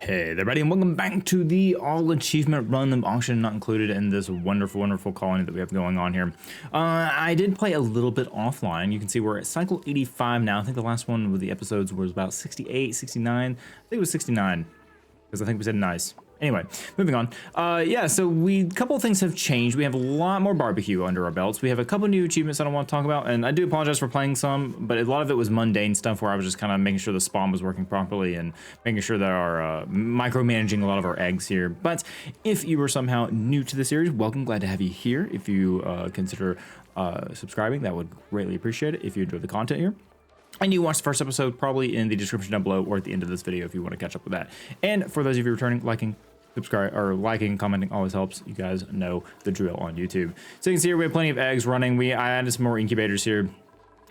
Hey there, buddy, and welcome back to the All Achievement Run of Auction not included in this wonderful colony that we have going on here. I did play a little bit offline. You can see we're at cycle 85 now. I think the last one with the episodes was about 68, 69. I think it was 69 because I think we said nice. Anyway, moving on. Yeah, so a couple of things have changed. We have a lot more barbecue under our belts. We have a couple new achievements I don't want to talk about, and I do apologize for playing some, but a lot of it was mundane stuff where I was just kind of making sure the spawn was working properly and making sure that our micromanaging a lot of our eggs here. But if you were somehow new to the series, welcome. Glad to have you here. If you consider subscribing, that would greatly appreciate it if you enjoy the content here. And you watch the first episode probably in the description down below or at the end of this video if you want to catch up with that. And for those of you returning, liking, commenting always helps. You guys know the drill on YouTube. So you can see here we have plenty of eggs running. I added some more incubators here.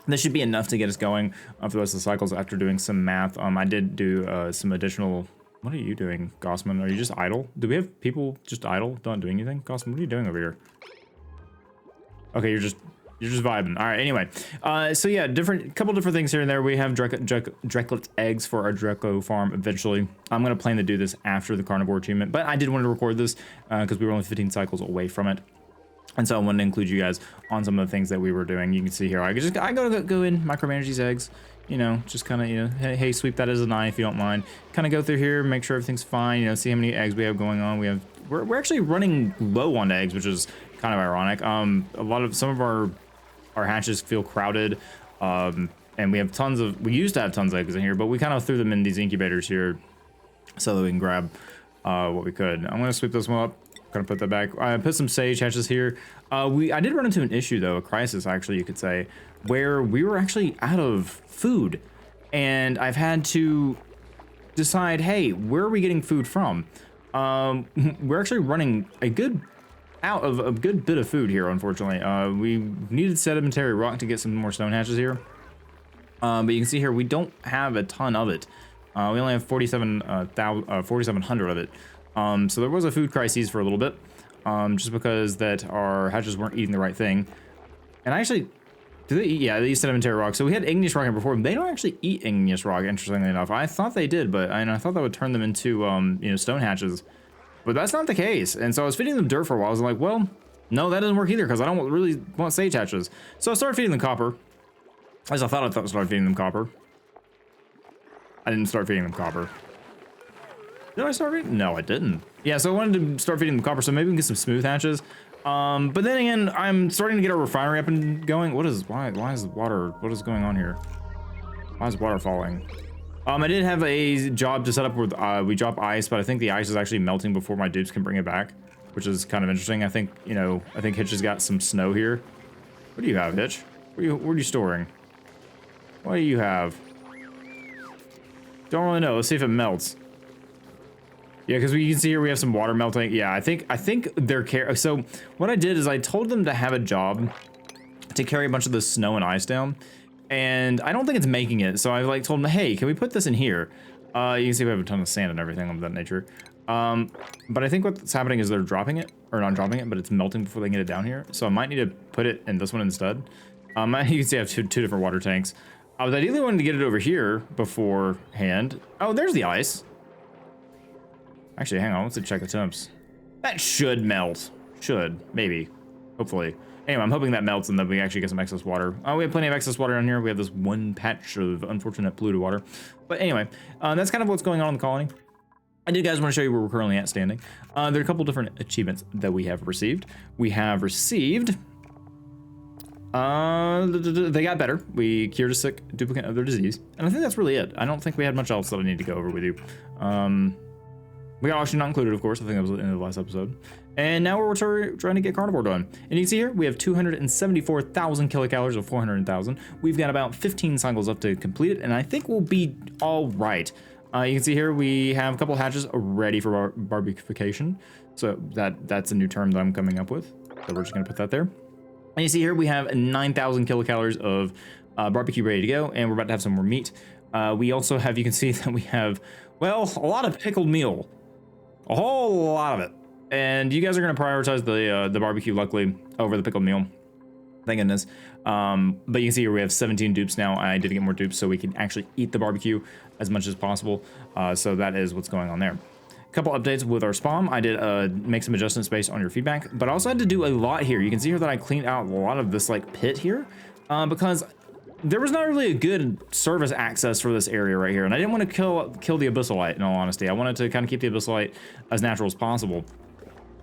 This should be enough to get us going for the rest of the cycles after doing some math. I did do some additional. What are you doing, Gossman? Are you just idle? Do we have people just idle, not doing anything? Gossman, what are you doing over here? Okay, you're just vibing. All right, anyway. So yeah, couple different things here and there. We have Drecklet eggs for our Drecko farm eventually. I'm going to plan to do this after the Carnivore achievement, but I did want to record this because we were only 15 cycles away from it. And so I wanted to include you guys on some of the things that we were doing. You can see here, I gotta go in, micromanage these eggs. You know, just kind of, you know, hey, sweep that as a knife if you don't mind. Kind of go through here, make sure everything's fine. You know, see how many eggs we have going on. We're actually running low on eggs, which is kind of ironic. Some of our hatches feel crowded, and we used to have tons of eggs in here, but we kind of threw them in these incubators here so that we can grab what we could. I'm gonna sweep this one up, gonna put that back. I put some sage hatches here. I did run into an issue though, a crisis actually you could say, where we were actually out of food, and I've had to decide, hey, where are we getting food from? We're actually running out of a good bit of food here, unfortunately. We needed sedimentary rock to get some more stone hatches here, but you can see here we don't have a ton of it. We only have 4,700 of it, so there was a food crisis for a little bit, just because that our hatches weren't eating the right thing. And actually, do they eat? Yeah, they eat sedimentary rock. So we had igneous rock here before. They don't actually eat igneous rock, interestingly enough. I thought they did, but I thought that would turn them into you know, stone hatches. But that's not the case. And so I was feeding them dirt for a while. I was like, well, no, that doesn't work either because I don't really want sage hatches. So I started feeding them copper. At least I started feeding them copper. I didn't start feeding them copper. Did I start feeding? No, I didn't. Yeah, so I wanted to start feeding them copper so maybe we can get some smooth hatches. But then again, I'm starting to get our refinery up and going. Why is water, what is going on here? Why is water falling? I did have a job to set up where we drop ice, but I think the ice is actually melting before my dupes can bring it back, which is kind of interesting. I think Hitch has got some snow here. What do you have, Hitch? What are you storing? What do you have? Don't really know. Let's see if it melts. Yeah, because you can see here we have some water melting. Yeah, I think they're so what I did is I told them to have a job to carry a bunch of the snow and ice down. And I don't think it's making it, so I told them, hey, can we put this in here? You can see we have a ton of sand and everything of that nature. But I think what's happening is they're dropping it, or not dropping it, but it's melting before they get it down here. So I might need to put it in this one instead. You can see I have two different water tanks. I was ideally wanting to get it over here beforehand. Oh, there's the ice. Actually, hang on, let's check the temps. That should melt. Should, maybe, hopefully. Anyway, I'm hoping that melts and that we actually get some excess water. We have plenty of excess water down here. We have this one patch of unfortunate polluted water. But anyway, that's kind of what's going on in the colony. I did guys want to show you where we're currently at standing. There are a couple different achievements that we have received. We have received, they got better. We cured a sick duplicate of their disease. And I think that's really it. I don't think we had much else that I need to go over with you. We got auction not included, of course. I think that was the end of the last episode. And now we're trying to get Carnivore done. And you can see here, we have 274,000 kilocalories of 400,000. We've got about 15 cycles left to complete it, and I think we'll be all right. You can see here, we have a couple hatches ready for barbecuification. So that's a new term that I'm coming up with. So we're just gonna put that there. And you see here, we have 9,000 kilocalories of barbecue ready to go, and we're about to have some more meat. We also have, you can see that we have, well, a lot of pickled meal. A whole lot of it. And you guys are going to prioritize the barbecue, luckily, over the pickled meal. Thank goodness. But you can see here we have 17 dupes now. I did get more dupes so we can actually eat the barbecue as much as possible. So that is what's going on there. A couple updates with our spawn. I did make some adjustments based on your feedback, but I also had to do a lot here. You can see here that I cleaned out a lot of this like pit here because there was not really a good service access for this area right here. And I didn't want to kill the abyssalite, in all honesty. I wanted to kind of keep the abyssalite as natural as possible.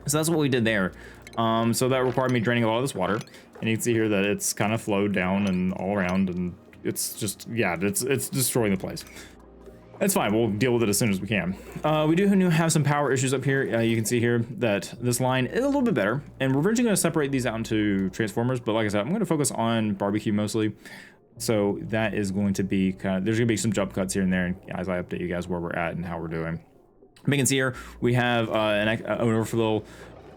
So that's what we did there. So that required me draining a lot of this water. And you can see here that it's kind of flowed down and all around, and it's just, yeah, it's destroying the place. It's fine, we'll deal with it as soon as we can. We do have some power issues up here. You can see here that this line is a little bit better, and we're eventually gonna separate these out into transformers, but like I said, I'm gonna focus on barbecue mostly. So that is going to be there's gonna be some jump cuts here and there, and as I update you guys where we're at and how we're doing. You can see here, we have an overflow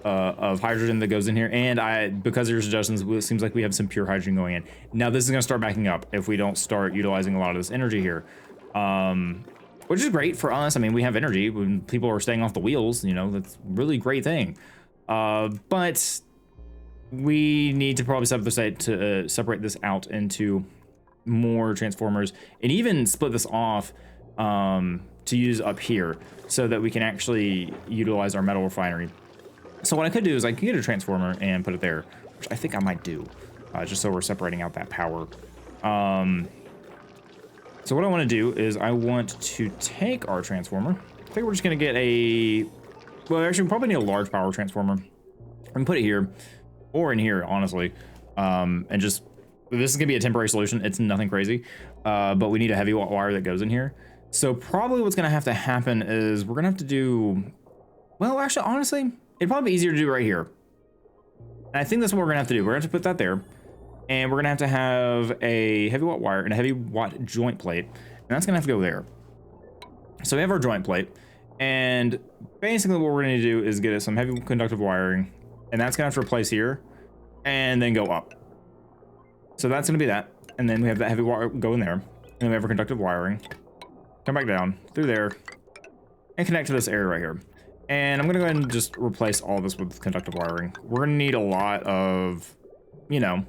of hydrogen that goes in here, and because there's adjustments, it seems like we have some pure hydrogen going in. Now this is going to start backing up if we don't start utilizing a lot of this energy here, which is great for us. I mean, we have energy when people are staying off the wheels, you know, that's a really great thing. But we need to probably separate this out into more transformers and even split this off to use up here so that we can actually utilize our metal refinery. So what I could do is I could get a transformer and put it there, which I think I might do, just so we're separating out that power. So what I want to do is I want to take our transformer. I think we're just going to get well, actually we probably need a large power transformer. I can put it here or in here, honestly, and just, this is going to be a temporary solution. It's nothing crazy, but we need a heavy wire that goes in here. So probably what's going to have to happen is we're going to have to do, well, actually, honestly, it'd probably be easier to do right here. And I think that's what we're gonna have to do. We're gonna have to put that there. And we're gonna have a heavy watt wire and a heavy watt joint plate. And that's gonna have to go there. So we have our joint plate. And basically what we're gonna do is get some heavy conductive wiring. And that's gonna have to replace here. And then go up. So that's gonna be that. And then we have that heavy wire go in there. And then we have our conductive wiring. Come back down through there. And connect to this area right here. And I'm gonna go ahead and just replace all this with conductive wiring. We're gonna need a lot of, you know,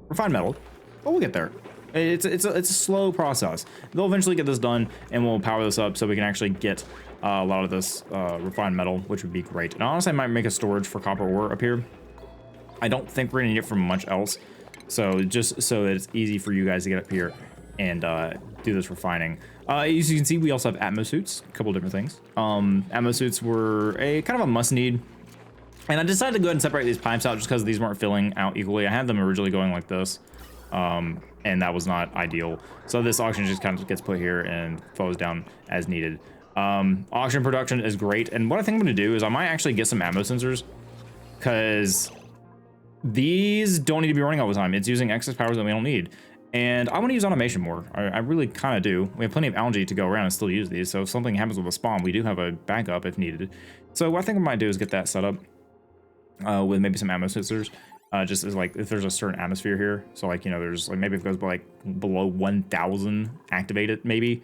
refined metal, but we'll get there. It's a slow process. They'll eventually get this done, and we'll power this up so we can actually get a lot of this refined metal, which would be great. And honestly, I might make a storage for copper ore up here. I don't think we're gonna need it for much else. So just so that it's easy for you guys to get up here and do this refining. As you can see, we also have Atmo suits, a couple different things. Atmo suits were a kind of a must need. And I decided to go ahead and separate these pipes out just because these weren't filling out equally. I had them originally going like this, and that was not ideal. So this oxygen just kind of gets put here and flows down as needed. Oxygen production is great. And what I think I'm gonna do is I might actually get some Atmo sensors, because these don't need to be running all the time. It's using excess powers that we don't need. And I want to use automation more. I really kind of do. We have plenty of algae to go around and still use these. So if something happens with a spawn, we do have a backup if needed. So what I think I might do is get that set up with maybe some Atmo sensors. Just as like if there's a certain atmosphere here. So like, you know, there's like maybe if it goes by like below 1,000 activated maybe.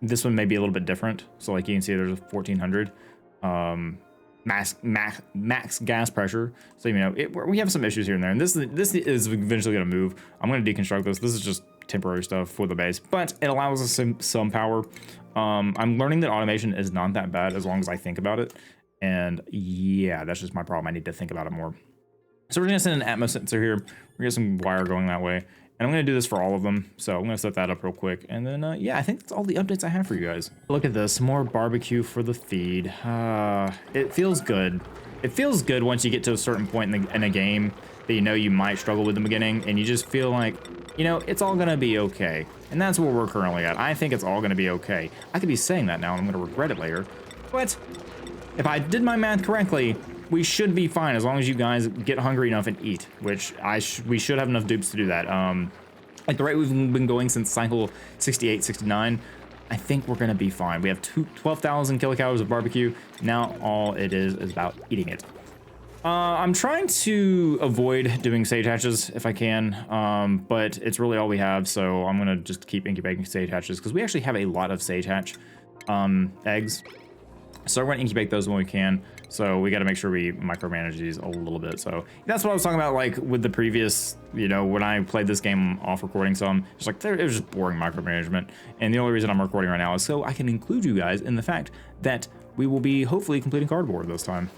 This one may be a little bit different. So like you can see there's a 1,400 max gas pressure. So, you know, we have some issues here and there, and this is eventually going to move. I'm going to deconstruct this. This is just temporary stuff for the base, but it allows us some power. I'm learning that automation is not that bad as long as I think about it. And yeah, that's just my problem. I need to think about it more. So we're going to send an Atmo sensor here. We're going to get some wire going that way. And I'm going to do this for all of them. So I'm going to set that up real quick. And then, yeah, I think that's all the updates I have for you guys. Look at this. More barbecue for the feed. It feels good. It feels good once you get to a certain point in a game that you know you might struggle with in the beginning. And you just feel like, you know, it's all going to be okay. And that's where we're currently at. I think it's all going to be okay. I could be saying that now and I'm going to regret it later. But if I did my math correctly, we should be fine as long as you guys get hungry enough and eat, which we should have enough dupes to do that. Like the rate we've been going since cycle 68, 69, I think we're gonna be fine. We have 12,000 kilocalories of barbecue. Now all it is about eating it. I'm trying to avoid doing sage hatches if I can, but it's really all we have. So I'm gonna just keep incubating sage hatches because we actually have a lot of sage hatch eggs. So we're going to incubate those when we can. So we got to make sure we micromanage these a little bit. So that's what I was talking about, like with the previous, you know, when I played this game off recording some, just like it was just boring micromanagement. And the only reason I'm recording right now is so I can include you guys in the fact that we will be hopefully completing Carnivore this time.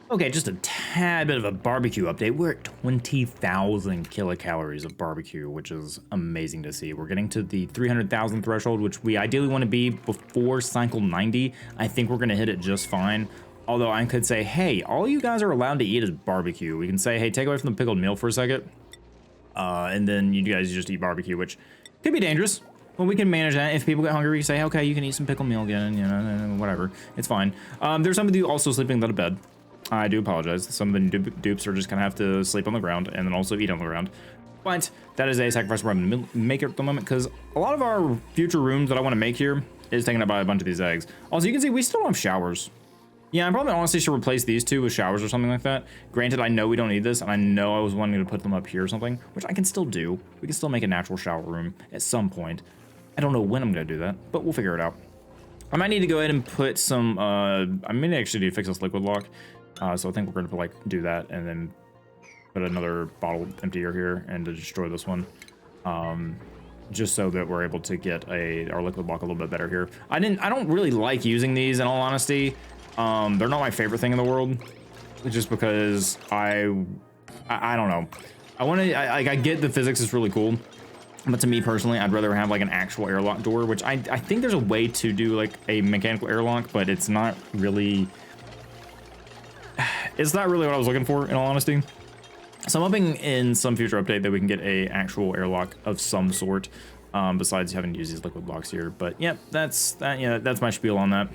Okay, just a tad bit of a barbecue update. We're at 20,000 kilocalories of barbecue, which is amazing to see. We're getting to the 300,000 threshold, which we ideally want to be before cycle 90. I think we're going to hit it just fine. Although I could say, hey, all you guys are allowed to eat is barbecue. We can say, hey, take away from the pickled meal for a second. And then you guys just eat barbecue, which could be dangerous. Well, we can manage that. If people get hungry, we say, okay, you can eat some pickled meal again, you know, whatever. It's fine. There's some of you also sleeping without a bed. I do apologize. Some of the dupes are just gonna have to sleep on the ground and then also eat on the ground. But that is a sacrifice we're going to make at the moment, because a lot of our future rooms that I want to make here is taken up by a bunch of these eggs. Also, you can see we still don't have showers. Yeah, I probably honestly should replace these two with showers or something like that. Granted, I know we don't need this, and I know I was wanting to put them up here or something, which I can still do. We can still make a natural shower room at some point. I don't know when I'm going to do that, but we'll figure it out. I might need to go ahead and put some, I may actually need to fix this liquid lock. So I think we're going to do that and then put another bottle emptier here and to destroy this one. Just so that we're able to get our liquid block a little bit better here. I don't really like using these, in all honesty. They're not my favorite thing in the world, just because I don't know. I get the physics is really cool, but to me personally, I'd rather have like an actual airlock door, which I think there's a way to do like a mechanical airlock, but it's not really what I was looking for, in all honesty. So I'm hoping in some future update that we can get a actual airlock of some sort, besides having to use these liquid blocks here. But yeah, that's my spiel on that.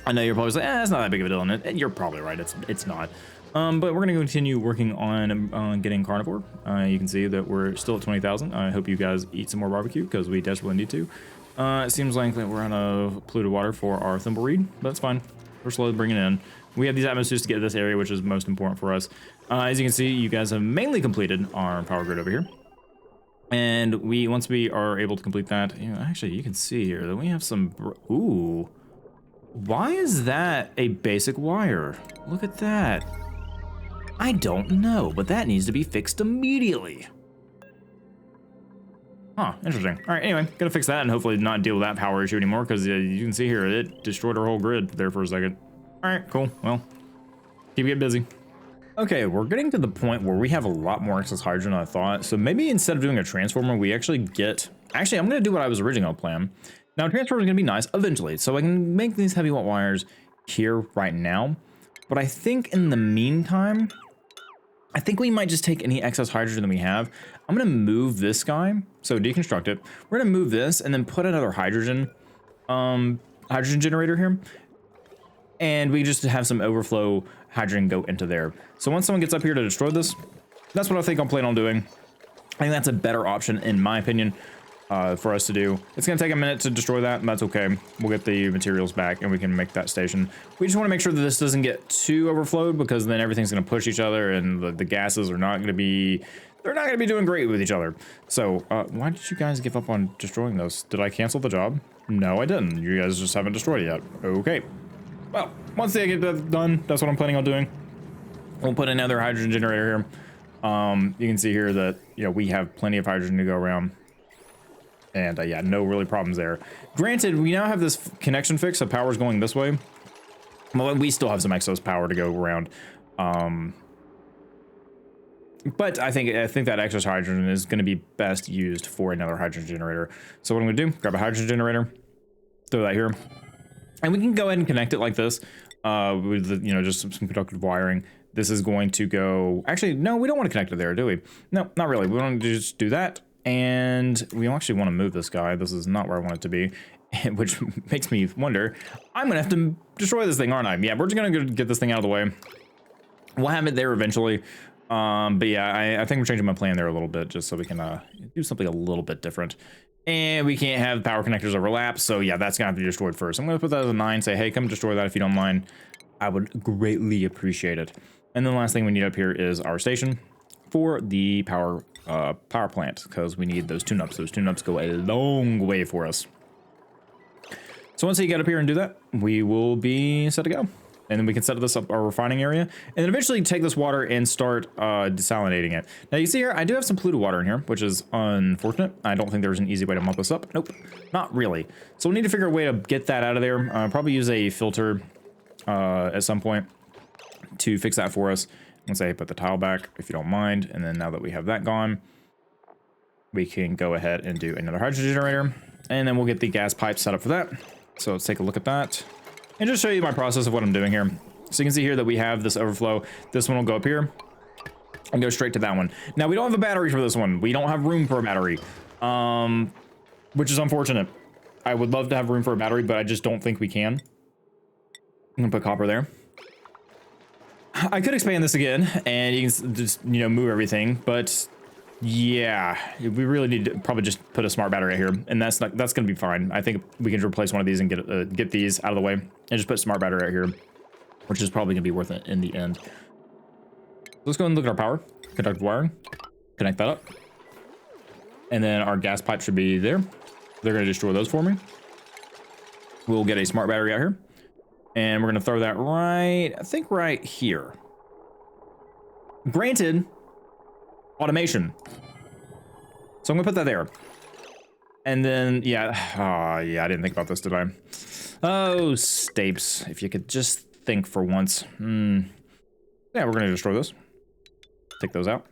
I know you're probably like, it's not that big of a deal, and you're probably right, it's not. But we're gonna continue working on getting Carnivore. You can see that we're still at 20,000. I hope you guys eat some more barbecue, because we desperately need to. It seems like that we're on a polluted water for our thimbleweed, but that's fine. We're slowly bringing it in. We have these atmospheres to get to this area, which is most important for us. As you can see, you guys have mainly completed our power grid over here. And once we are able to complete that, actually, you can see here that we have some, ooh. Why is that a basic wire? Look at that. I don't know, but that needs to be fixed immediately. Huh, interesting. All right, anyway, gotta fix that and hopefully not deal with that power issue anymore, because you can see here, it destroyed our whole grid there for a second. All right, cool. Well, keep getting busy. Okay, we're getting to the point where we have a lot more excess hydrogen than I thought. So maybe instead of doing a transformer, we actually get... Actually, I'm going to do what I was originally plan. Now, a transformer is going to be nice eventually. So I can make these heavy watt wires here right now. But I think in the meantime, I think we might just take any excess hydrogen that we have. I'm going to move this guy. So deconstruct it. We're going to move this and then put another hydrogen generator here. And we just have some overflow hydrogen go into there. So once someone gets up here to destroy this, that's what I think I'm planning on doing. I think that's a better option, in my opinion, for us to do. It's going to take a minute to destroy that, and that's okay. We'll get the materials back, and we can make that station. We just want to make sure that this doesn't get too overflowed, because then everything's going to push each other, and the gases are not going to be... They're not going to be doing great with each other. So, why did you guys give up on destroying those? Did I cancel the job? No, I didn't. You guys just haven't destroyed it yet. Okay. Well, once they get that done, that's what I'm planning on doing. We'll put another hydrogen generator here. You can see here that, we have plenty of hydrogen to go around. And yeah, no really problems there. Granted, we now have this connection fix, so power's going this way. Well, we still have some excess power to go around. But I think that excess hydrogen is going to be best used for another hydrogen generator. So what I'm going to do, grab a hydrogen generator, throw that here. And we can go ahead and connect it like this, with just some conductive wiring. This is going to go, actually, no, we don't want to connect it there, do we? No, not really. We want to just do that. And we actually want to move this guy. This is not where I want it to be, which makes me wonder, I'm going to have to destroy this thing, aren't I? Yeah, we're just going to get this thing out of the way. We'll have it there eventually. But yeah, I think we're changing my plan there a little bit, just so we can do something a little bit different. And we can't have power connectors overlap, so yeah, that's gonna have to be destroyed first. I'm gonna put that as a 9, say, hey, come destroy that if you don't mind. I would greatly appreciate it. And then the last thing we need up here is our station for the power plant, because we need those tune-ups. Those tune-ups go a long way for us. So once you get up here and do that, we will be set to go. And then we can set this up our refining area, and then eventually take this water and start desalinating it. Now you see here, I do have some polluted water in here, which is unfortunate. I don't think there's an easy way to mop this up. Nope, not really. So we'll need to figure a way to get that out of there. Probably use a filter at some point to fix that for us. Let's say put the tile back if you don't mind. And then now that we have that gone, we can go ahead and do another hydrogen generator, and then we'll get the gas pipe set up for that. So let's take a look at that. And just show you my process of what I'm doing here. So you can see here that we have this overflow. This one will go up here and go straight to that one. Now we don't have a battery for this one. We don't have room for a battery, which is unfortunate. I would love to have room for a battery, but I just don't think we can. I'm gonna put copper there. I could expand this again and you can just, you know, move everything, but yeah, we really need to probably just put a smart battery right here, and that's gonna be fine. I think we can replace one of these and get these out of the way, and just put smart battery right here, which is probably gonna be worth it in the end. Let's go and look at our power, conduct wiring, connect that up, and then our gas pipe should be there. They're gonna destroy those for me. We'll get a smart battery out here, and we're gonna throw that right, I think right here. Granted, automation. So I'm gonna put that there. And then, yeah, yeah, I didn't think about this, did I? Oh, Stapes, if you could just think for once. Yeah, we're gonna destroy those. Take those out.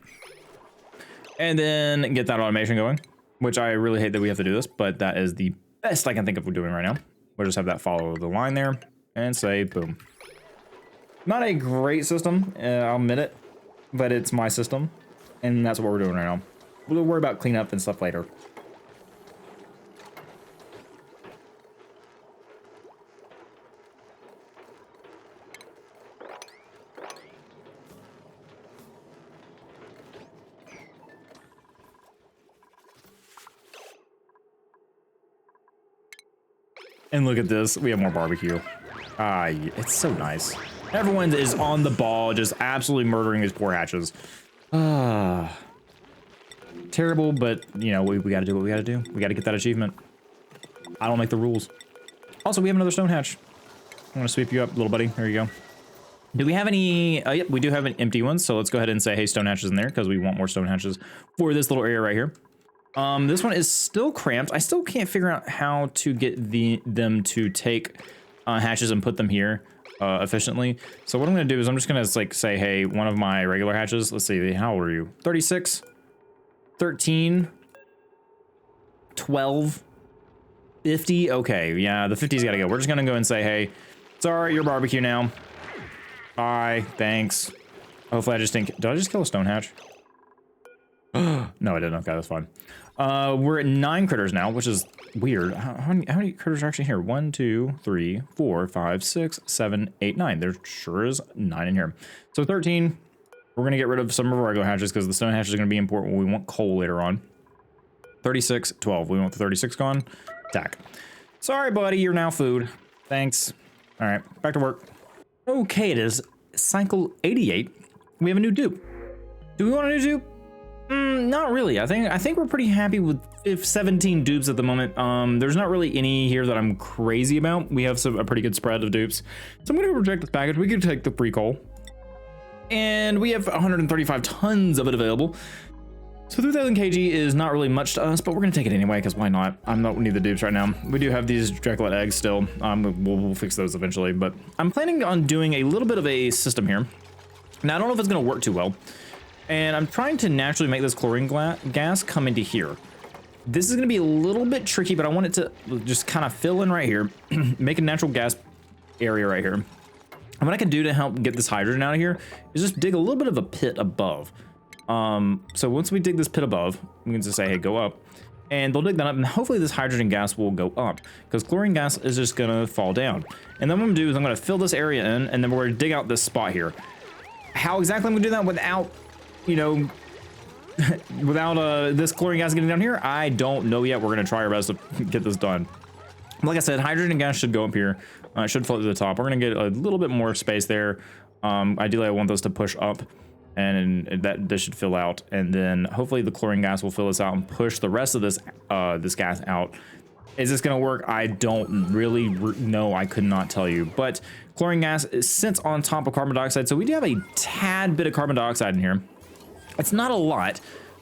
And then get that automation going, which I really hate that we have to do this, but that is the best I can think of doing right now. We'll just have that follow the line there and say, boom. Not a great system, I'll admit it, but it's my system. And that's what we're doing right now. We'll worry about cleanup and stuff later. And look at this, we have more barbecue. It's so nice. Everyone is on the ball, just absolutely murdering these poor hatches. Terrible, but you know, we gotta do what we gotta do. We gotta get that achievement. I don't make the rules. Also, we have another stone hatch. I'm gonna sweep you up, little buddy. There you go. Do we have any? Yep, we do have an empty one. So let's go ahead and say, hey, stone hatches in there, because we want more stone hatches for this little area right here. This one is still cramped. I still can't figure out how to get them to take hatches and put them here efficiently. So what I'm gonna do is I'm just gonna like say, hey, one of my regular hatches. Let's see, how old are you? 36, 13, 12, 50. Okay, yeah, the 50's gotta go. We're just gonna go and say, hey, sorry, you're barbecue now. Bye, thanks. Hopefully I just didn't, did I just kill a stone hatch? No, I didn't. Okay, that's fine. We're at 9 critters now, which is weird. How many critters are actually here? 1, 2, 3, 4, 5, 6, 7, 8, 9. There sure is 9 in here. So 13. We're gonna get rid of some of our regular hatches because the stone hatches are gonna be important when we want coal later on. 36, 12. We want the 36 gone. Attack. Sorry, buddy. You're now food. Thanks. All right, back to work. Okay, it is cycle 88. We have a new dupe. Do we want a new dupe? Not really. I think we're pretty happy with 17 dupes at the moment. There's not really any here that I'm crazy about. We have a pretty good spread of dupes. So I'm gonna reject this package. We could take the free coal. And we have 135 tons of it available. So 3,000 kg is not really much to us, but we're gonna take it anyway, because why not? I don't need the dupes right now. We do have these Dracolet eggs still. We'll fix those eventually, but I'm planning on doing a little bit of a system here. Now, I don't know if it's gonna work too well. And I'm trying to naturally make this chlorine gas come into here. This is gonna be a little bit tricky, but I want it to just kind of fill in right here, make a natural gas area right here. And what I can do to help get this hydrogen out of here is just dig a little bit of a pit above. So once we dig this pit above, we can just say, hey, go up. And they'll dig that up, and hopefully this hydrogen gas will go up, because chlorine gas is just gonna fall down. And then what I'm gonna do is I'm gonna fill this area in, and then we're gonna dig out this spot here. How exactly I'm gonna do that without, you know, without this chlorine gas getting down here, I don't know yet. We're gonna try our best to get this done. Like I said, hydrogen gas should go up here. It should float to the top. We're gonna get a little bit more space there. Ideally, I want those to push up, and that this should fill out. And then hopefully the chlorine gas will fill this out and push the rest of this this gas out. Is this gonna work? I don't really know. I could not tell you. But chlorine gas sits on top of carbon dioxide, so we do have a tad bit of carbon dioxide in here. It's not a lot,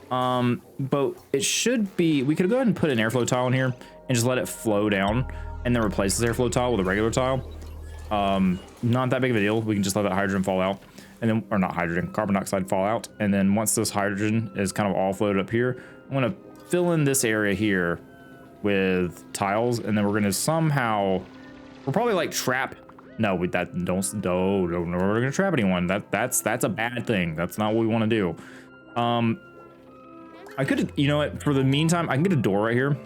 but it should be. We could go ahead and put an airflow tile in here and just let it flow down, and then replace this airflow tile with a regular tile. Not that big of a deal. We can just let that hydrogen fall out, and then, or not hydrogen, carbon dioxide fall out, and then once this hydrogen is kind of all floated up here, I'm gonna fill in this area here with tiles, and then we're gonna somehow, we'll probably like trap. No, we don't, we're gonna trap anyone. That's a bad thing. That's not what we want to do. I could, you know what? For the meantime, I can get a door right here,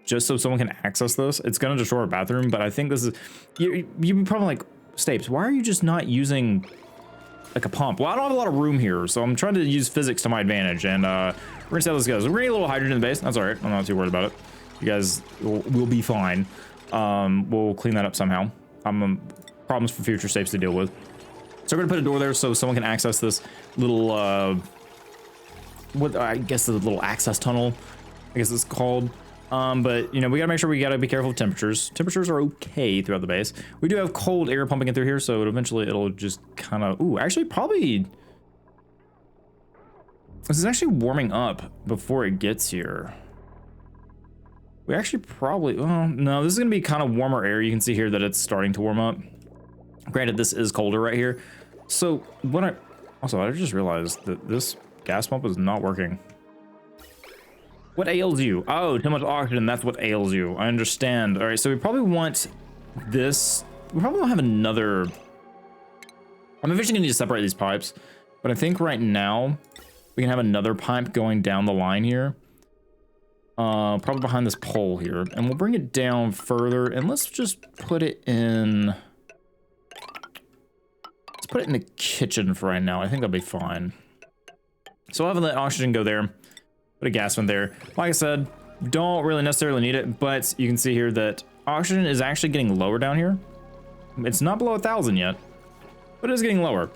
just so someone can access this. It's gonna destroy our bathroom, but I think this is. You'd probably like, Stapes, why are you just not using like a pump? Well, I don't have a lot of room here, so I'm trying to use physics to my advantage, and we're gonna see how this goes. We're gonna get a little hydrogen in the base. That's all right. I'm not too worried about it. You guys will be fine. We'll clean that up somehow. Problems for future Stapes to deal with. So we're gonna put a door there so someone can access this little, what I guess the little access tunnel, I guess it's called. But you know, we gotta make sure we gotta be careful of temperatures. Temperatures are okay throughout the base. We do have cold air pumping in through here, so eventually it'll just kind of, ooh, actually probably, this is actually warming up before it gets here. We actually probably, well, no, this is gonna be kind of warmer air. You can see here that it's starting to warm up. Granted, this is colder right here. So what I just realized that this gas pump is not working. What ails you? Oh, too much oxygen, that's what ails you. I understand. All right, so we probably want this. We probably don't have another. I'm eventually gonna need to separate these pipes, but I think right now we can have another pipe going down the line here. Probably behind this pole here, and we'll bring it down further, and let's just put it in. Let's put it in the kitchen for right now. I think that'll be fine. So I'll have that oxygen go there. Put a gas vent there. Like I said, don't really necessarily need it, but you can see here that oxygen is actually getting lower down here. It's not below 1,000 yet, but it is getting lower.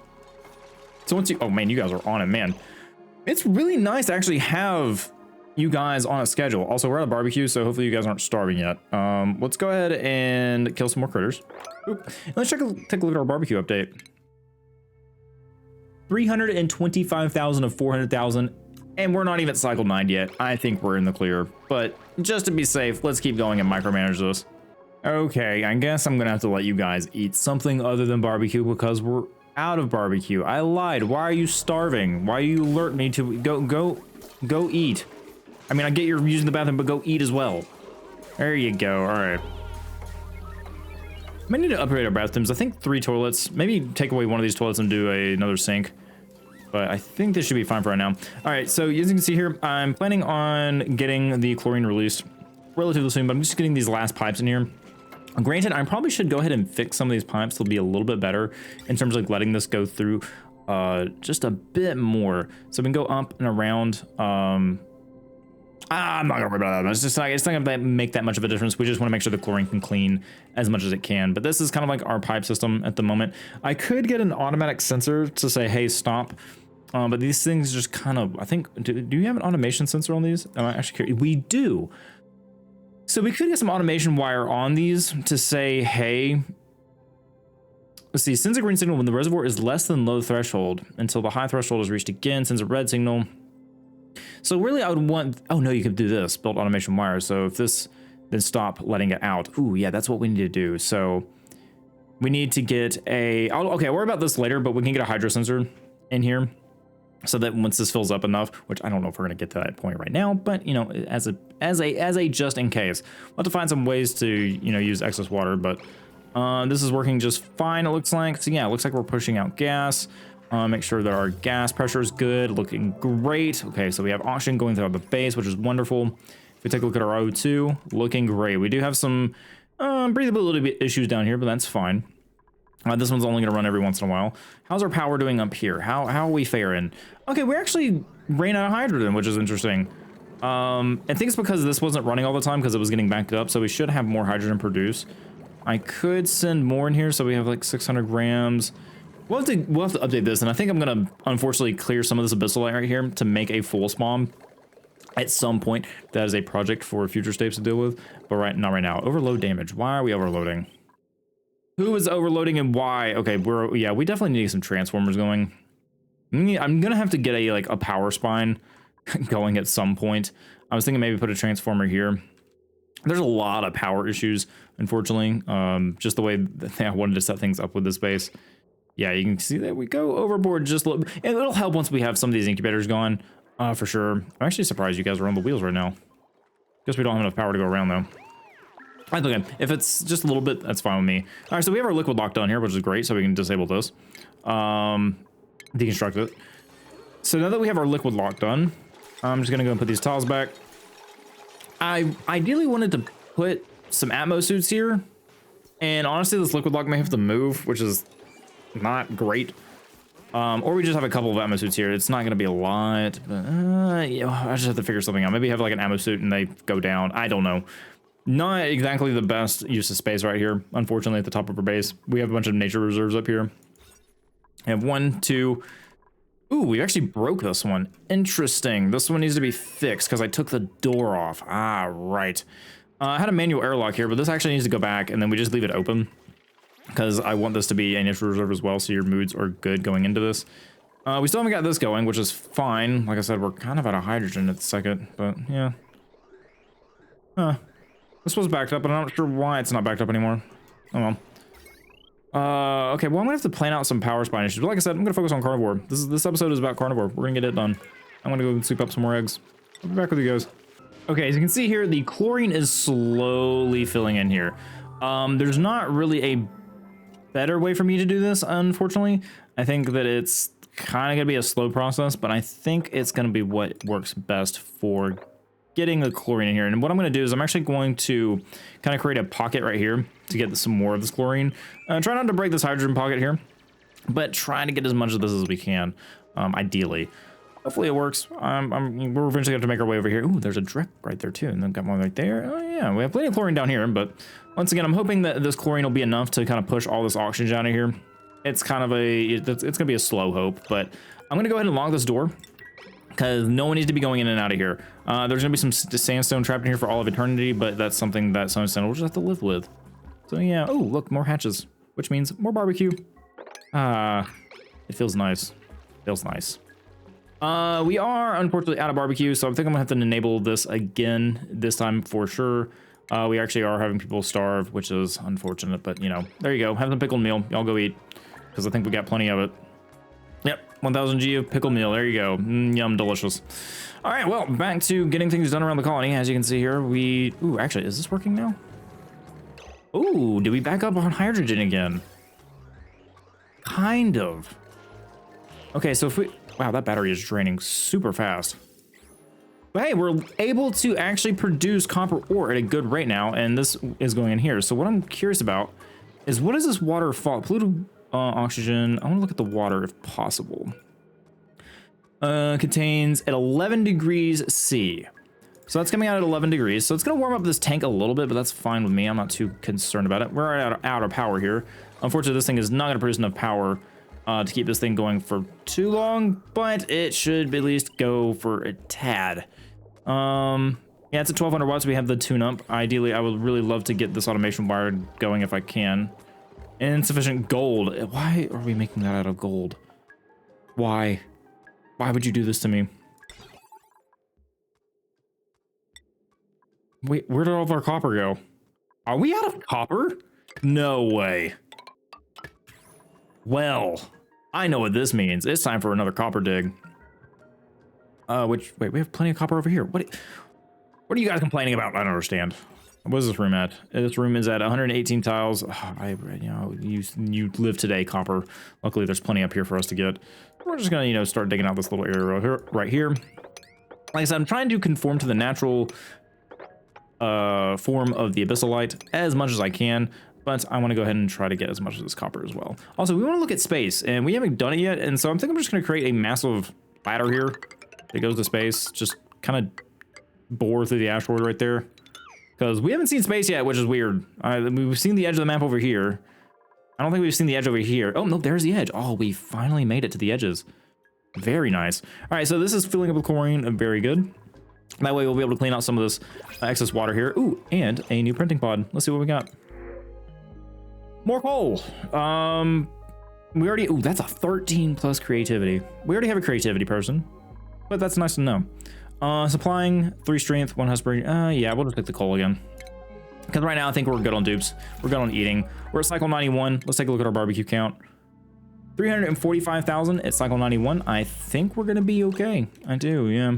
So once you, oh man, you guys are on it, man. It's really nice to actually have you guys on a schedule. Also, we're at a barbecue, so hopefully you guys aren't starving yet. Let's go ahead and kill some more critters. Oop. And let's take a look at our barbecue update. 325,000 of 400,000. And we're not even at cycle 9 yet. I think we're in the clear, but just to be safe, let's keep going and micromanage this. Okay, I guess I'm gonna have to let you guys eat something other than barbecue because we're out of barbecue. I lied. Why are you starving? Why you alert me to go eat? I mean, I get you're using the bathroom, but go eat as well. There you go. All right. Might need to upgrade our bathrooms. I think 3 toilets. Maybe take away one of these toilets and do another sink. But I think this should be fine for right now. All right, so as you can see here, I'm planning on getting the chlorine released relatively soon, but I'm just getting these last pipes in here. Granted, I probably should go ahead and fix some of these pipes to be a little bit better in terms of like letting this go through just a bit more. So we can go up and around. I'm not gonna worry about that. It's not gonna make that much of a difference. We just want to make sure the chlorine can clean as much as it can. But this is kind of like our pipe system at the moment. I could get an automatic sensor to say, hey, stop. But these things just kind of, I think, do you have an automation sensor on these? I'm actually curious. We do. So we could get some automation wire on these to say, hey, let's see, sends a green signal when the reservoir is less than low threshold until the high threshold is reached again, sends a red signal. So really I would want, oh no, you could do this, build automation wire. So if this, then stop letting it out. Ooh, yeah, that's what we need to do. So we need to get a, okay, I'll worry about this later, but we can get a hydro sensor in here. So that once this fills up enough, which I don't know if we're gonna get to that point right now, but you know, as a just in case, we'll have to find some ways to, you know, use excess water, but this is working just fine, it looks like. So yeah, it looks like we're pushing out gas. Make sure that our gas pressure is good, looking great. Okay, so we have oxygen going throughout the base, which is wonderful. If we take a look at our O2, looking great. We do have some breathability issues down here, but that's fine. This one's only gonna run every once in a while. How's our power doing up here? How are we faring? Okay, we actually ran out of hydrogen, which is interesting. I think it's because this wasn't running all the time because it was getting backed up, so we should have more hydrogen produced. I could send more in here, so we have like 600 grams. We'll have to update this, and I think I'm gonna unfortunately clear some of this abyssal right here to make a full spawn. At some point, that is a project for future states to deal with, but not right now. Overload damage. Why are we overloading? Who is overloading and why? Okay, we definitely need some transformers going. I'm gonna have to get a power spine going at some point. I was thinking maybe put a transformer here. There's a lot of power issues, unfortunately. Just the way that I wanted to set things up with this base. Yeah, you can see that we go overboard just a little bit. And it'll help once we have some of these incubators gone, for sure. I'm actually surprised you guys are on the wheels right now. Guess we don't have enough power to go around, though. That's okay. If it's just a little bit, that's fine with me. All right, so we have our liquid lock done here, which is great, so we can disable this. Deconstruct it. So now that we have our liquid lock done, I'm just going to go and put these tiles back. I ideally wanted to put some Atmo suits here. And honestly, this liquid lock may have to move, which is not great. Or we just have a couple of Atmo suits here. It's not going to be a lot, but yeah, I just have to figure something out. Maybe have like an Atmo suit and they go down. I don't know. Not exactly the best use of space right here, unfortunately, at the top of our base. We have a bunch of nature reserves up here. I have 1, 2. Ooh, we actually broke this one. Interesting. This one needs to be fixed because I took the door off. Ah, right. I had a manual airlock here, but this actually needs to go back, and then we just leave it open because I want this to be a nature reserve as well, so your moods are good going into this. We still haven't got this going, which is fine. Like I said, we're kind of out of hydrogen at the second, but yeah. Huh. This was backed up, but I'm not sure why it's not backed up anymore. Oh well. Okay, well, I'm gonna have to plan out some power spine issues. But like I said, I'm gonna focus on Carnivore. This episode is about Carnivore. We're gonna get it done. I'm gonna go and sweep up some more eggs. I'll be back with you guys. Okay, as you can see here, the chlorine is slowly filling in here. There's not really a better way for me to do this, unfortunately. I think that it's kind of gonna be a slow process, but I think it's gonna be what works best for getting the chlorine in here. And what I'm going to do is I'm actually going to kind of create a pocket right here to get some more of this chlorine. Try not to break this hydrogen pocket here, but try to get as much of this as we can, ideally. Hopefully it works. We're eventually going to have to make our way over here. Ooh, there's a drip right there too, and then got one right there. Oh yeah, we have plenty of chlorine down here, but once again, I'm hoping that this chlorine will be enough to kind of push all this oxygen out of here. It's kind of it's going to be a slow hope, but I'm going to go ahead and lock this door, because no one needs to be going in and out of here. There's gonna be some sandstone trapped in here for all of eternity, but that's something that sandstone will just have to live with. So yeah, oh look, more hatches, which means more barbecue. It feels nice. Feels nice. We are unfortunately out of barbecue, so I think I'm gonna have to enable this again this time for sure. We actually are having people starve, which is unfortunate, but you know, there you go. Have some pickled meal. Y'all go eat, because I think we got plenty of it. Yep, 1000 G of pickle meal. There you go. Yum, delicious. All right, well, back to getting things done around the colony. As you can see here, ooh, actually, is this working now? Ooh, did we back up on hydrogen again? Kind of. Okay, so if we, wow, that battery is draining super fast. But hey, we're able to actually produce copper ore at a good rate now, and this is going in here. So what I'm curious about is, what is this water fall? Polluted oxygen. I want to look at the water if possible. Contains at 11 degrees C. So that's coming out at 11 degrees. So it's going to warm up this tank a little bit, but that's fine with me. I'm not too concerned about it. We're out of power here. Unfortunately, this thing is not going to produce enough power to keep this thing going for too long, but it should at least go for a tad. Yeah, it's at 1200 watts. We have the tune-up. Ideally, I would really love to get this automation wire going if I can. Insufficient gold. Why are we making that out of gold? Why? Why would you do this to me? Wait, where did all of our copper go? Are we out of copper? No way. Well, I know what this means. It's time for another copper dig. Wait, we have plenty of copper over here. What are you guys complaining about? I don't understand. What is this room at? This room is at 118 tiles. You live today, copper. Luckily, there's plenty up here for us to get. We're just gonna, start digging out this little area right here. Like I said, I'm trying to conform to the natural form of the abyssalite as much as I can, but I want to go ahead and try to get as much of this copper as well. Also, we want to look at space, and we haven't done it yet, and so I'm thinking I'm just going to create a massive ladder here that goes to space. Just kind of bore through the asteroid right there. Because we haven't seen space yet, which is weird. We've seen the edge of the map over here. I don't think we've seen the edge over here. Oh, no, there's the edge. Oh, we finally made it to the edges. Very nice. All right, so this is filling up with chlorine. Very good. That way we'll be able to clean out some of this excess water here. Ooh, and a new printing pod. Let's see what we got. More coal. We already, ooh, that's a 13 plus creativity. We already have a creativity person, but that's nice to know. Supplying 3 strength, 1 husband. Yeah, we'll just pick the coal again. Because right now I think we're good on dupes. We're good on eating. We're at cycle 91. Let's take a look at our barbecue count. 345,000 at cycle 91. I think we're gonna be okay. I do, yeah.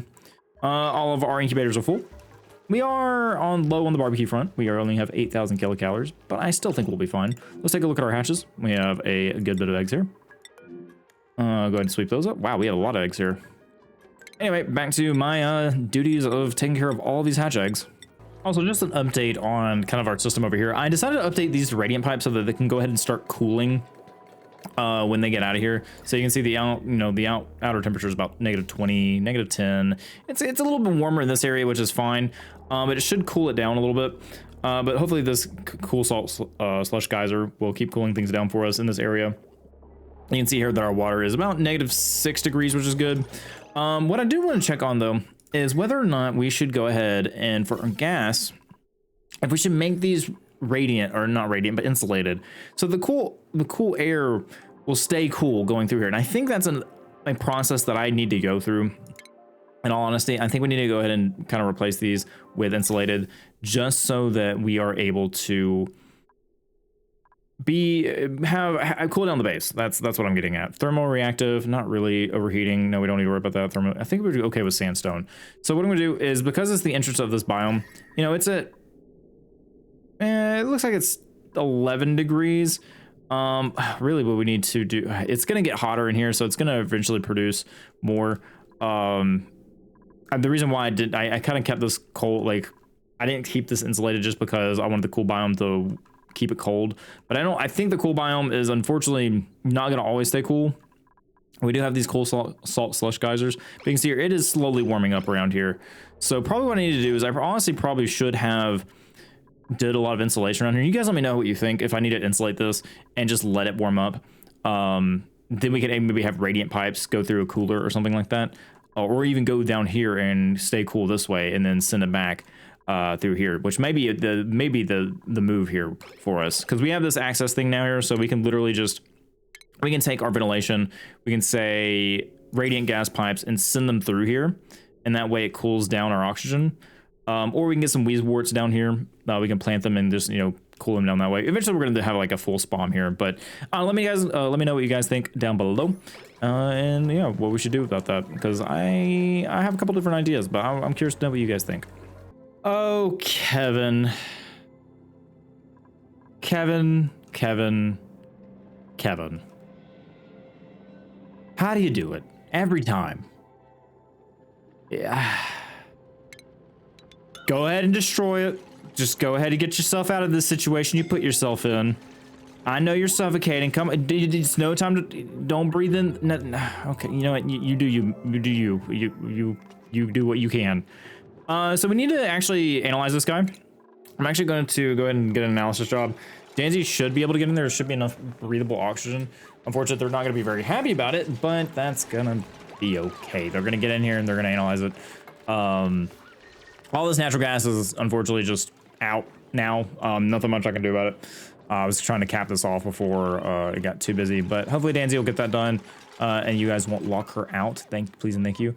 All of our incubators are full. We are low on the barbecue front. We only have 8,000 kilocalories, but I still think we'll be fine. Let's take a look at our hatches. We have a good bit of eggs here. Go ahead and sweep those up. Wow, we have a lot of eggs here. Anyway, back to my duties of taking care of all these hatch eggs. Also, just an update on kind of our system over here. I decided to update these radiant pipes so that they can go ahead and start cooling when they get out of here. So you can see the outer temperature is about -20, -10. It's a little bit warmer in this area, which is fine, but it should cool it down a little bit. But hopefully this cool salt slush geyser will keep cooling things down for us in this area. You can see here that our water is about -6 degrees, which is good. What I do want to check on though is whether or not we should go ahead and for our gas, if we should make these radiant, or not radiant, but insulated, so the cool air will stay cool going through here. And I think that's a process that I need to go through. In all honesty, I think we need to go ahead and kind of replace these with insulated, just so that we are able to have cool down the base. That's what I'm getting at. Thermoreactive, not really overheating. No, we don't need to worry about that. I think we're okay with sandstone. So what I'm gonna do is, because it's the entrance of this biome, you know, it's at it looks like it's 11 degrees. Really what we need to do, it's gonna get hotter in here, so it's gonna eventually produce more. The reason why I kind of kept this cold, like I didn't keep this insulated just because I wanted the cool biome to keep it cold. But I think the cool biome is unfortunately not gonna always stay cool. We do have these cool salt slush geysers, but you can see here it is slowly warming up around here. So probably what I need to do is I honestly probably should have did a lot of insulation around here. You guys let me know what you think, if I need to insulate this and just let it warm up. Then we could maybe have radiant pipes go through a cooler or something like that, or even go down here and stay cool this way and then send it back through here, which may be the move here for us, because we have this access thing now here, so we can literally we can take our ventilation, we can say radiant gas pipes and send them through here, and that way it cools down our oxygen. Or we can get some wheezeworts down here. We can plant them and just, you know, cool them down that way. Eventually we're going to have like a full spawn here, but let me know what you guys think down below, and yeah, what we should do about that, because I have a couple different ideas, but I'm curious to know what you guys think. Oh, Kevin, how do you do it every time? Yeah. Go ahead and destroy it. Just go ahead and get yourself out of this situation you put yourself in. I know you're suffocating. Come, it's no time to. Don't breathe in. No, okay, you know what? You do what you can. So we need to actually analyze this guy. I'm actually going to go ahead and get an analysis job. Danzy should be able to get in there. There should be enough breathable oxygen. Unfortunately, they're not going to be very happy about it, but that's gonna be okay. They're gonna get in here and they're gonna analyze it. All this natural gas is unfortunately just out now. Nothing much I can do about it. I was trying to cap this off before it got too busy, but hopefully Danzy will get that done, and you guys won't lock her out. Please and thank you.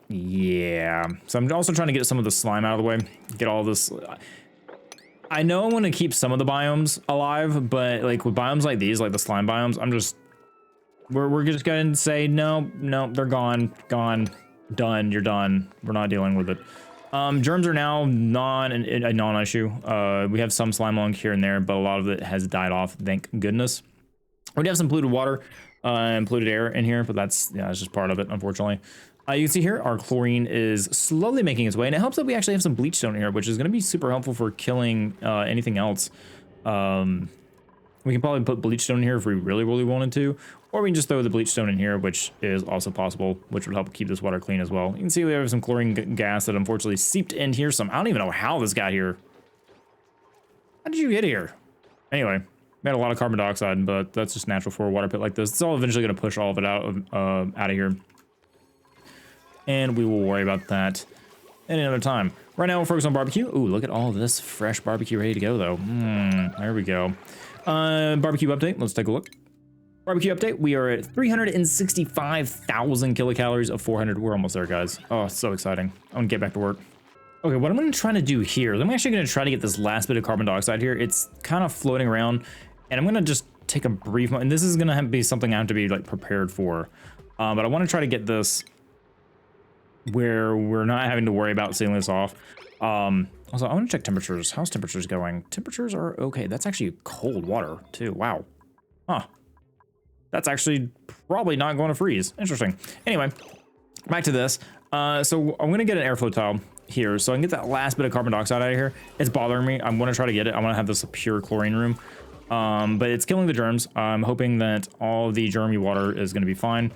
Yeah. So I'm also trying to get some of the slime out of the way. Get all this. I know I want to keep some of the biomes alive, but like with biomes like these, like the slime biomes, we're just going to say no, they're gone, done. You're done. We're not dealing with it. Germs are now a non-issue. We have some slime along here and there, but a lot of it has died off, thank goodness. We do have some polluted water and polluted air in here, but that's just part of it, unfortunately. You can see here our chlorine is slowly making its way, and it helps that we actually have some bleach stone here, which is going to be super helpful for killing anything else. We can probably put bleach stone in here if we really wanted to, or we can just throw the bleach stone in here, which is also possible, which would help keep this water clean as well. You can see we have some chlorine gas that unfortunately seeped in here some. I don't even know how this got here. How did you get here? Anyway, we had a lot of carbon dioxide, but that's just natural for a water pit like this. It's all eventually going to push all of it out of here. and we will worry about that at another time. Right now we'll focus on barbecue. Ooh, look at all this fresh barbecue ready to go though. There we go. Barbecue update, let's take a look. Barbecue update, we are at 365,000 kilocalories of 400. We're almost there, guys. Oh, so exciting. I'm gonna get back to work. Okay, what I'm gonna try to do here, I'm actually gonna try to get this last bit of carbon dioxide here. It's kind of floating around, and I'm gonna just take a brief moment, and this is gonna be something I have to be like prepared for. But I wanna try to get this where we're not having to worry about sealing this off. Also, I wanna check temperatures. How's temperatures going? Temperatures are okay. That's actually cold water too, wow. Huh. That's actually probably not going to freeze. Interesting. Anyway, back to this. So I'm gonna get an airflow tile here so I can get that last bit of carbon dioxide out of here. It's bothering me. I'm gonna try to get it. I wanna have this a pure chlorine room. But it's killing the germs. I'm hoping that all the germy water is gonna be fine.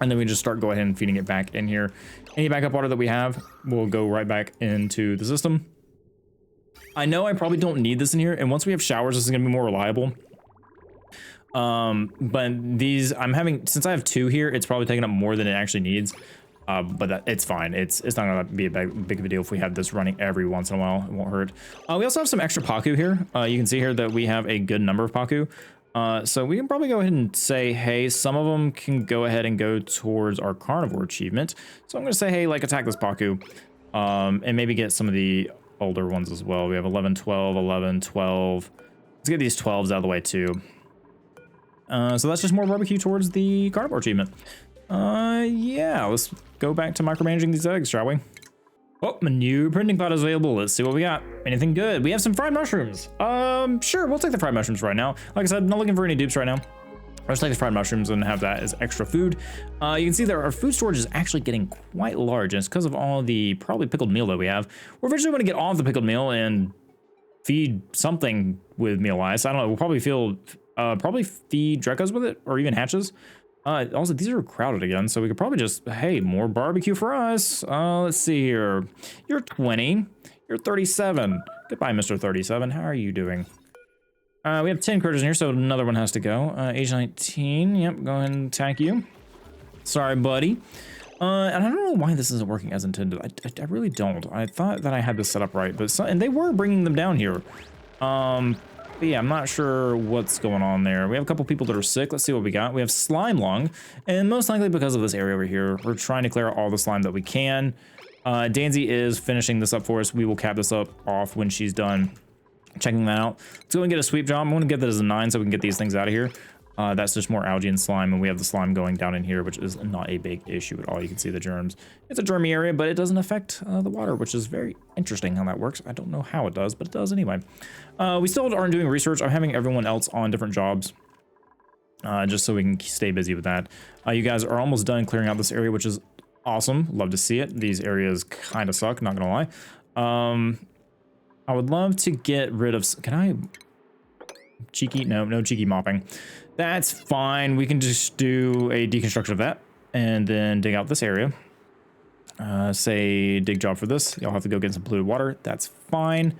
And then we just go ahead and feeding it back in here. Any backup water that we have will go right back into the system. I know I probably don't need this in here. And once we have showers, this is gonna be more reliable. But these, since I have 2 here, it's probably taking up more than it actually needs. But it's fine. It's not gonna be a big of a deal if we have this running every once in a while. It won't hurt. We also have some extra Paku here. You can see here that we have a good number of Paku. So we can probably go ahead and say, hey, some of them can go ahead and go towards our Carnivore achievement. So I'm gonna say, hey, like attack this Paku, and maybe get some of the older ones as well. We have 11, 12, 11, 12. Let's get these 12s out of the way too. So that's just more barbecue towards the Carnivore achievement. Yeah, let's go back to micromanaging these eggs, shall we? Oh, a new printing pot is available. Let's see what we got. Anything good? We have some fried mushrooms. Sure, we'll take the fried mushrooms right now. Like I said, I'm not looking for any dupes right now. I'll just take the fried mushrooms and have that as extra food. You can see that our food storage is actually getting quite large, and it's because of all the probably pickled meal that we have. We're eventually going to get off the pickled meal and feed something with meal ice. I don't know. We'll probably feed Drecos with it, or even hatches. Also, these are crowded again, so we could probably just, hey, more barbecue for us. Let's see here. You're 20. You're 37. Goodbye, Mr. 37. How are you doing? We have 10 critters in here, so another one has to go. Age 19. Yep, go ahead and attack you. Sorry, buddy. And I don't know why this isn't working as intended. I really don't. I thought that I had this set up right, and they were bringing them down here. But yeah, I'm not sure what's going on there. We have a couple people that are sick. Let's see what we got. We have slime lung, and most likely because of this area over here, we're trying to clear out all the slime that we can. Danzy is finishing this up for us. We will cap this up off when she's done checking that out. Let's go and get a sweep job. I'm going to get that as a 9 so we can get these things out of here. That's just more algae and slime, and we have the slime going down in here, which is not a big issue at all. You can see the germs. It's a germy area, but it doesn't affect the water, which is very interesting how that works. I don't know how it does, but it does anyway. We still aren't doing research. I'm having everyone else on different jobs, just so we can stay busy with that. You guys are almost done clearing out this area, which is awesome. Love to see it. These areas kind of suck, not gonna lie. I would love to get rid of, can I cheeky? No cheeky mopping. That's fine. We can just do a deconstruction of that and then dig out this area. Say dig job for this. Y'all have to go get some polluted water. That's fine.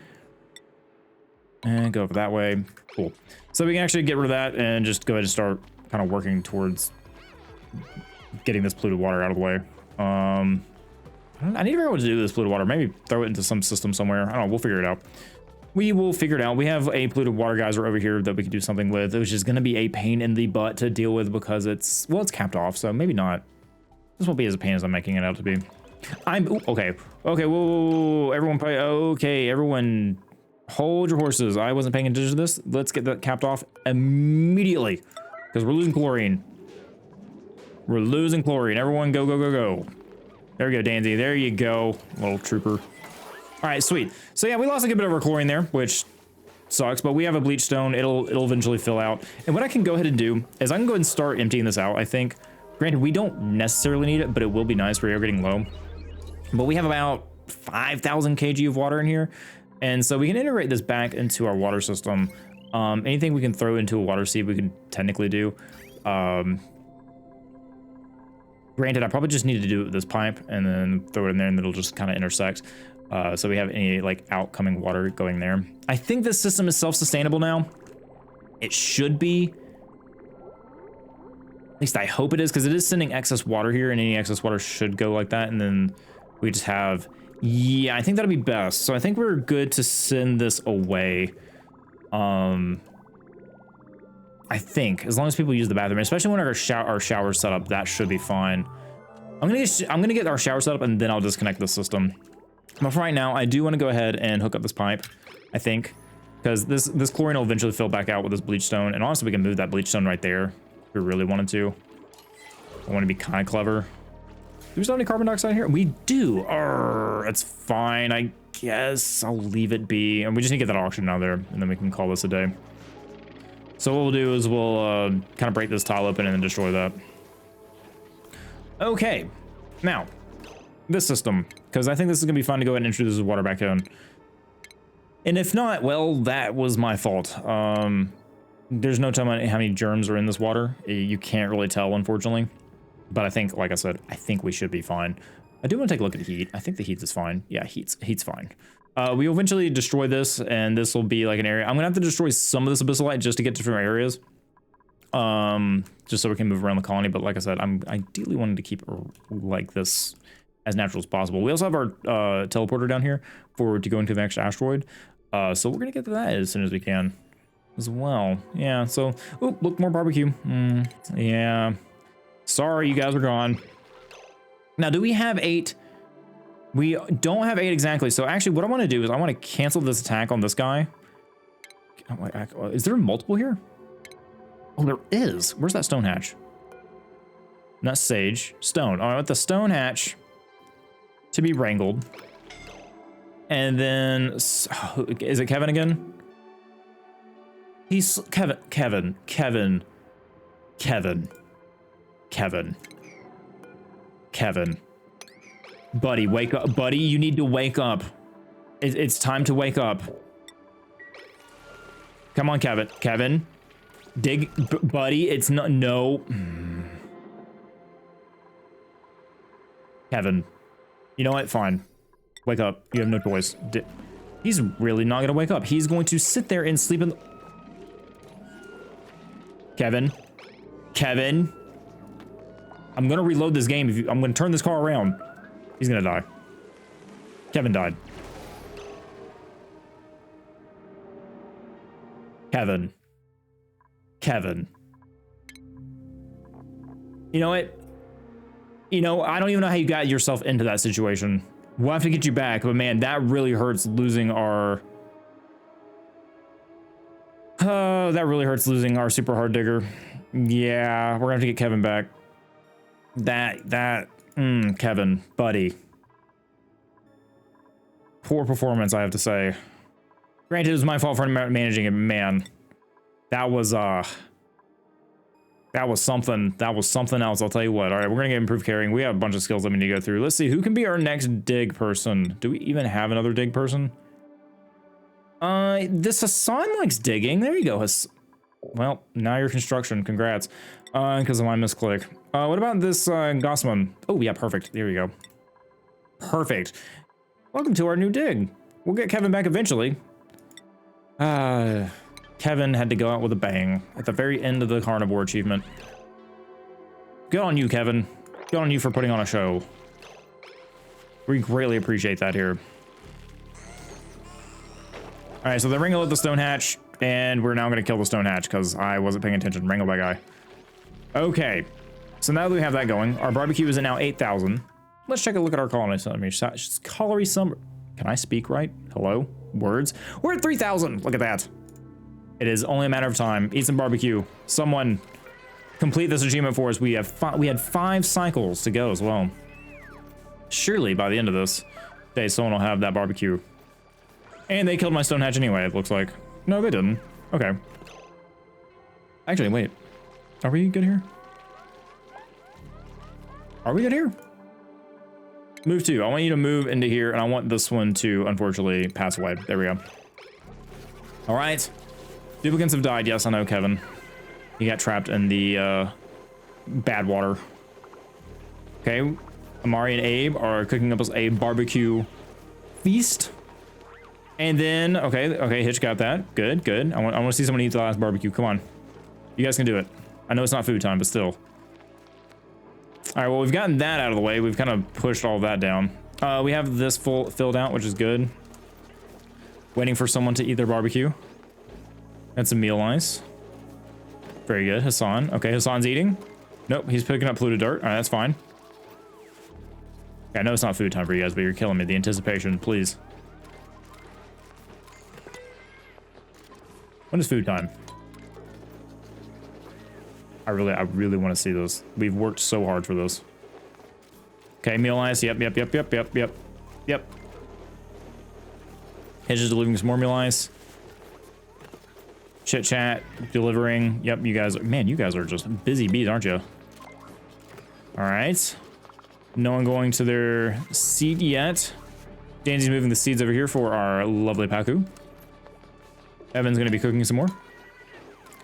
And go over that way. Cool. So we can actually get rid of that and just go ahead and start kind of working towards getting this polluted water out of the way. I need to figure out what to do with this polluted water. Maybe throw it into some system somewhere. I don't know. We'll figure it out. We will figure it out. We have a polluted water geyser over here that we can do something with, which is going to be a pain in the butt to deal with because it's capped off, so maybe not. This won't be as a pain as I'm making it out to be. Okay, whoa, everyone, everyone hold your horses. I wasn't paying attention to this. Let's get that capped off immediately because we're losing chlorine. We're losing chlorine. Everyone go. There we go, Danzy. There you go, little trooper. All right, sweet. So yeah, we lost a good bit of our chlorine there, which sucks, but we have a bleach stone. It'll eventually fill out. And what I can go ahead and do is I can go ahead and start emptying this out, I think. Granted, we don't necessarily need it, but it will be nice. We are getting low. But we have about 5,000 kg of water in here. And so we can integrate this back into our water system. Anything we can throw into a water seed, we can technically do. Granted, I probably just need to do it with this pipe and then throw it in there and it'll just kind of intersect. So we have any like outcoming water going there. I think this system is self-sustainable now. It should be. least I hope it is, because it is sending excess water here, and any excess water should go like that, and then we just have, yeah, I think that'll be best. So I think we're good to send this away. I think as long as people use the bathroom, especially when our shower set up, that should be fine. I'm gonna get our shower set up, and then I'll disconnect the system. But for right now, I do want to go ahead and hook up this pipe, I think, because this chlorine will eventually fill back out with this bleach stone, and honestly, we can move that bleach stone right there if we really wanted to. I want to be kind of clever. Do we still have any carbon dioxide here? We do. It's fine, I guess. I'll leave it be, and we just need to get that oxygen out of there, and then we can call this a day. So what we'll do is we'll kind of break this tile open and then destroy that. Okay, now this system, because I think this is gonna be fun to go ahead and introduce the water back in. And if not, well, that was my fault. There's no telling how many germs are in this water. You can't really tell, unfortunately. But I think, like I said, I think we should be fine. I do want to take a look at the heat. I think the heat is fine. Yeah, heat's fine. We will eventually destroy this, and this will be like an area. I'm gonna have to destroy some of this abyssalite just to get to different areas. Just so we can move around the colony. But like I said, I'm ideally wanting to keep like this as natural as possible. We also have our teleporter down here to go into the next asteroid. So we're gonna get to that as soon as we can as well. Yeah, so, oh, look, more barbecue. Yeah, sorry, you guys are gone. Now, do we have 8? We don't have 8 exactly. So actually what I want to do is I want to cancel this attack on this guy. Is there multiple here? Oh, there is. Where's that stone hatch? Not sage, stone. I want the stone hatch to be wrangled. And then, is it Kevin again? He's Kevin. Buddy, wake up. Buddy, you need to wake up. It's time to wake up. Come on, Kevin. Dig, buddy, it's not, no. Kevin. You know what? Fine. Wake up. You have no choice. He's really not gonna wake up. He's going to sit there and sleep in the... Kevin. I'm gonna reload this game. I'm gonna turn this car around. He's gonna die. Kevin died. Kevin. You know what? You know, I don't even know how you got yourself into that situation. We'll have to get you back, but man, that really hurts losing our... Oh, that really hurts losing our super hard digger. Yeah, we're gonna have to get Kevin back. Kevin, buddy. Poor performance, I have to say. Granted, it was my fault for managing it, man. That was something. That was something else, I'll tell you what. All right, we're gonna get improved carrying. We have a bunch of skills that we need to go through. Let's see, who can be our next dig person? Do we even have another dig person? This Hassan likes digging. There you go. Well, now you're construction. Congrats. Because of my misclick. What about this Gossman? Oh, yeah, perfect. There we go. Perfect. Welcome to our new dig. We'll get Kevin back eventually. Kevin had to go out with a bang at the very end of the Carnivore achievement. Good on you, Kevin. Good on you for putting on a show. We greatly appreciate that here. All right, so they're wrangling the stone hatch, and we're now going to kill the stone hatch because I wasn't paying attention. Wrangle that guy. Okay, so now that we have that going, our barbecue is at now 8,000. Let's take a look at our colony. I mean, calorie summer. Can I speak right? Hello? Words? We're at 3,000. Look at that. It is only a matter of time. Eat some barbecue. Someone complete this achievement for us. We had 5 cycles to go as well. Surely by the end of this day, someone will have that barbecue. And they killed my stone hatch anyway, it looks like. No, they didn't. Okay. Actually, wait. Are we good here? Are we good here? Move 2. I want you to move into here, and I want this one to, unfortunately, pass away. There we go. All right. Duplicants have died. Yes, I know, Kevin. He got trapped in the bad water. Okay. Amari and Abe are cooking up a barbecue feast. And then, okay, Hitch got that. Good. I want to see someone eat the last barbecue. Come on. You guys can do it. I know it's not food time, but still. All right, well, we've gotten that out of the way. We've kind of pushed all that down. We have this filled out, which is good. Waiting for someone to eat their barbecue. That's a meal ice. Very good. Hassan. Okay, Hassan's eating. Nope, he's picking up polluted dirt. All right, that's fine. Okay, I know it's not food time for you guys, but you're killing me. The anticipation, please. When is food time? I really want to see those. We've worked so hard for those. Okay, meal ice. Yep. Hedge is delivering some more meal ice. Chit chat, delivering. Yep, you guys, man, you guys are just busy bees, aren't you? All right. No one going to their seat yet. Danzy's moving the seeds over here for our lovely Paku. Evan's going to be cooking some more.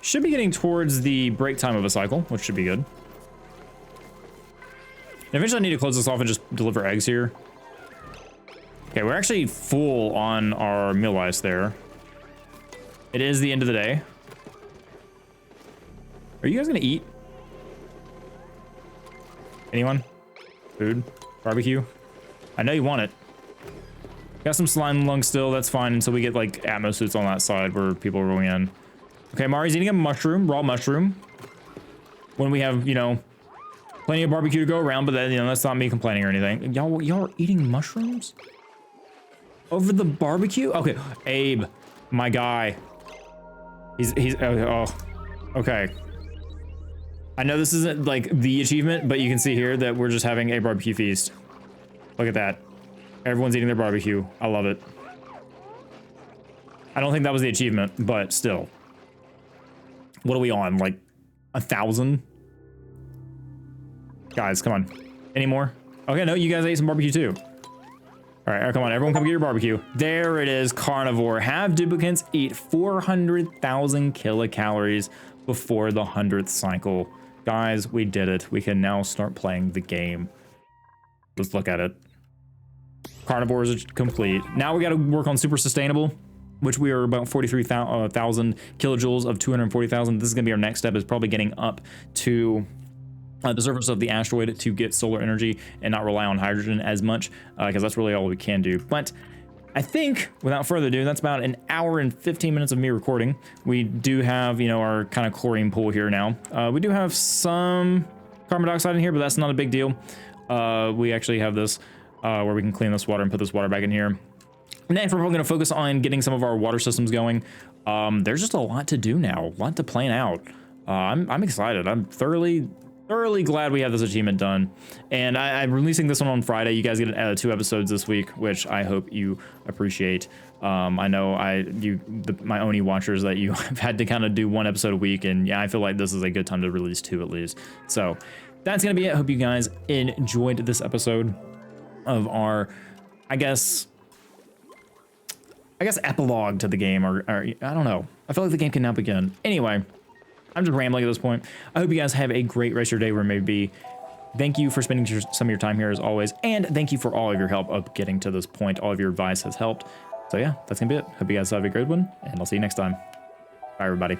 Should be getting towards the break time of a cycle, which should be good. And eventually I need to close this off and just deliver eggs here. Okay, we're actually full on our meal ice there. It is the end of the day. Are you guys gonna eat? Anyone? Food? Barbecue? I know you want it. Got some slime lungs still, that's fine until we get like atmo suits on that side where people are going in. Okay, Mari's eating a mushroom, raw mushroom. When we have, you know, plenty of barbecue to go around, but then, you know, that's not me complaining or anything. Y'all are eating mushrooms? Over the barbecue? Okay, Abe, my guy. He's oh, okay. I know this isn't like the achievement, but you can see here that we're just having a barbecue feast. Look at that. Everyone's eating their barbecue. I love it. I don't think that was the achievement, but still. What are we on? Like 1,000? Guys, come on. Any more? Okay, no, you guys ate some barbecue too. All right, come on, everyone come get your barbecue. There it is, Carnivore. Have duplicates eat 400,000 kilocalories before the 100th cycle. Guys, we did it. We can now start playing the game. Let's look at it. Carnivore is complete. Now we got to work on super sustainable, which we are about 43,000 kilojoules of 240,000. This is going to be our next step, is probably getting up to the surface of the asteroid to get solar energy and not rely on hydrogen as much, because that's really all we can do. But I think, without further ado, that's about an hour and 15 minutes of me recording. We do have, you know, our kind of chlorine pool here now. We do have some carbon dioxide in here, but that's not a big deal. We actually have this where we can clean this water and put this water back in here. Next, we're probably going to focus on getting some of our water systems going. There's just a lot to do now, a lot to plan out. I'm excited. I'm thoroughly glad we have this achievement done, and I'm releasing this one on Friday. You guys get 2 episodes this week, which I hope you appreciate. I know my ONI watchers, that you have had to kind of do 1 episode a week, and yeah, I feel like this is a good time to release 2 at least. So that's gonna be it. Hope you guys enjoyed this episode of our, I guess epilogue to the game, or I don't know. I feel like the game can now begin. Anyway, I'm just rambling at this point. I hope you guys have a great rest of your day where it may be. Thank you for spending some of your time here as always. And thank you for all of your help of getting to this point. All of your advice has helped. So yeah, that's gonna be it. Hope you guys have a good one, and I'll see you next time. Bye, everybody.